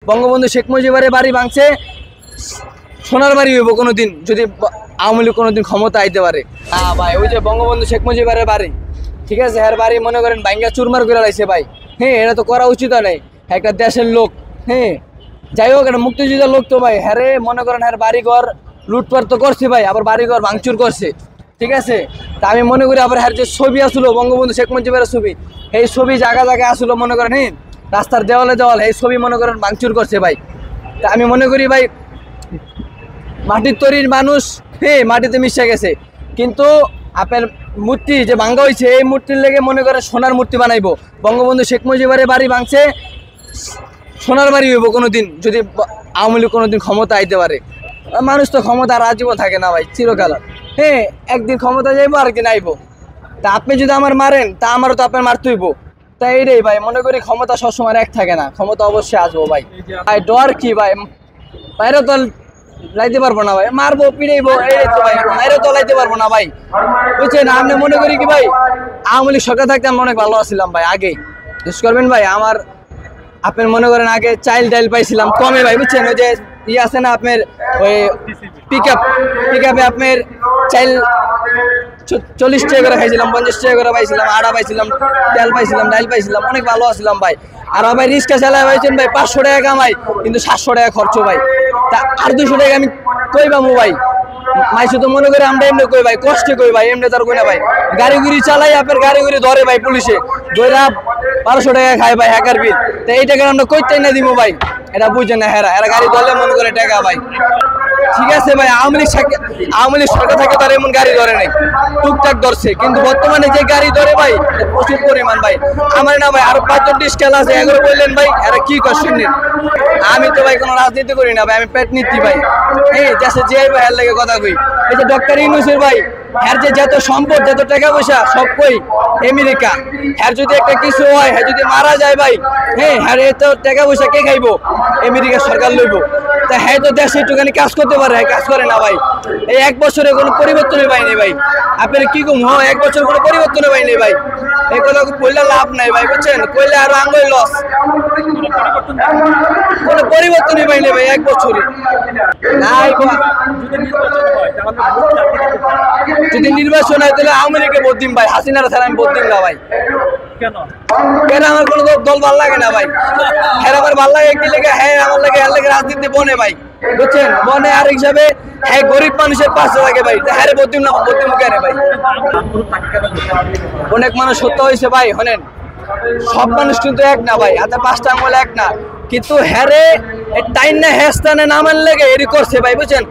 বঙ্গবন্ধু শেখ মুজিবের বাড়ি ভাঙছে, সোনার বাড়ি হইব কোনোদিন যদি আওয়ামী লীগ কোনোদিন ক্ষমতা আইতে পারে। হ্যাঁ ভাই, ওই যে বঙ্গবন্ধু শেখ মুজিবের বাড়ি, ঠিক আছে, এর বাড়ি মনে করেন ভাঙ্গা চুরমার করে লাইছে ভাই। হ্যাঁ, এটা তো করা উচিত নেই, একটা দেশের লোক। হ্যাঁ, যাই হোক, এটা মুক্তিযুদ্ধের লোক তো ভাই। হ্যাঁ, মনে করেন হ্যাঁ বাড়িঘর লুটপাট তো করছে ভাই, আবার বাড়িঘর ভাঙচুর করছে, ঠিক আছে। তা আমি মনে করি আবার হ্যাঁ যে ছবি আসলো বঙ্গবন্ধু শেখ মুজিবের ছবি, এই ছবি জায়গা জায়গায় আসলো মনে করেন, হ্যাঁ রাস্তার দেওয়ালে দেওয়াল এই ছবি মনে করেন ভাঙচুর করছে ভাই। তা আমি মনে করি ভাই মাটির তৈরির মানুষ, হ্যাঁ মাটিতে মিশে গেছে, কিন্তু আপনার মূর্তি যে ভাঙ্গা হয়েছে এই মূর্তির লেগে মনে করে সোনার মূর্তি বানাইবো। বঙ্গবন্ধু শেখ মুজিবের বাড়ি ভাঙছে, সোনার বাড়ি হইব কোনোদিন যদি আওয়ামী লীগ কোনোদিন ক্ষমতা আইতে পারে। মানুষ তো ক্ষমতা আর আজীবন থাকে না ভাই, চিরকাল। হ্যাঁ, একদিন ক্ষমতা যাইবো আর একদিন আইবো। তা আপনি যদি আমার মারেন তা আমারও তো আপনার মারতে হইব। তাই এইটাই ভাই, মনে করি ক্ষমতা সবসময় এক থাকে না, ক্ষমতা অবশ্যই আসবো ভাই। ভাই ডর কি ভাই, বাইরে তো লাইতে পারবো না ভাই, মারবো পিড়াইবো, এই তো ভাই, বাইরে তো লাইতে পারবো না ভাই, বুঝছেন। আপনি মনে করি কি ভাই আওয়ামী লীগ সরকার থাকতে আমি অনেক ভালো আছিলাম ভাই। আগে জিজ্ঞেস করবেন ভাই, আমার আপনার মনে করেন আগে চাইল ডাইল পাইছিলাম কমে ভাই, বুঝছেন। ওই যে ইয়ে আছে না আপনার ওই পিক আপে আপনার চাইল 40 টাকা করে খাইছিলাম, 50 টাকা করে পাইছিলাম, আড়া পাইছিলাম, তেল পাইছিলাম, ডাইল পাইছিলাম, অনেক ভালো আসছিলাম ভাই। আর ভাই রিক্সা চালায় পাইছেন ভাই 500 টাকা কামাই, কিন্তু 700 টাকা খরচ ভাই। তা আর 200 টাকা আমি কই পাবো ভাই? মাইসু তো মনে করে আমরা এমনি কই ভাই, কষ্টে কই ভাই, এমনি তার কই না ভাই। গাড়ি গুড়ি চালাই, আপনার গাড়ি গুড়ি ধরে ভাই পুলিশে, ধরা 1200 টাকা খায় ভাই হ্যাকার বিল। তো এই টাকা আমরা কইতেই না দিব ভাই, এটা বুঝে না। হেরা এরা গাড়ি ধরলে মনে করে টাকা ভাই, ঠিক আছে ভাই। আওয়ামী লীগ সরকার থাকে তার এমন গাড়ি ধরে নাই, টুকটাক ধরছে, কিন্তু বর্তমানে যে গাড়ি ধরে ভাই প্রচুর পরিমাণ ভাই। আমার না ভাই আরো 5টি স্কেল আছে, এগুলো বললেন ভাই, এরা কি করছেন? আমি তো ভাই কোনো রাজনীতি করি না ভাই, আমি পেট নিচ্ছি ভাই। এই দেশে যে ভাই এর লাগে কথা কই, এই যে ডক্টর ইউনূসের ভাই, এর যে যত সম্পদ যত টাকা পয়সা সব কই আমেরিকা। এর যদি একটা কিছু হয়, হ্যাঁ যদি মারা যায় ভাই, হ্যাঁ হ্যাঁ এত টাকা পয়সা কে খাইবো? আমেরিকা সরকার লইব। তা হ্যাঁ তো দেশে একটুখানি কাজ করতে পারে, কাজ করে না ভাই। এই 1 বছরে কোনো পরিবর্তনই পাইনি ভাই। আপনার কি কম হয়, 1 বছর কোনো পরিবর্তনই পাইনি ভাই। এই কথা কইলে লাভ নাই ভাই, বুঝছেন, কইলে আরো আঙ্গুল লস। কোনো পরিবর্তনই পাইনি ভাই 1 বছরে। নাই যদি নির্বাচন হয় তাহলে আওয়ামী লীগকে ভোট দিন ভাই, হাসিনার ছাড়া আমি ভোট দিন না ভাই। কেন আমার কোনো দল ভালো লাগে না ভাই। হ্যাঁ আমার ভালো লাগে কি লেগে, হ্যাঁ আমার লাগে এর লাগে রাজনীতি বনে ভাই, বুঝছেন, বনে। আর হিসাবে হ্যাঁ গরিব মানুষের পাশে লাগে ভাই, হ্যাঁ ভোট দিন না, ভোট দিন কেন ভাই? অনেক মানুষ সত্য হয়েছে ভাই, শোনেন, সব মানুষ কিন্তু এক না ভাই, হাতে 5টা আঙুল এক না, কিন্তু হ্যাঁ রে টাইম না হ্যাস্তানে নামান লেগে এরই করছে ভাই, বুঝছেন।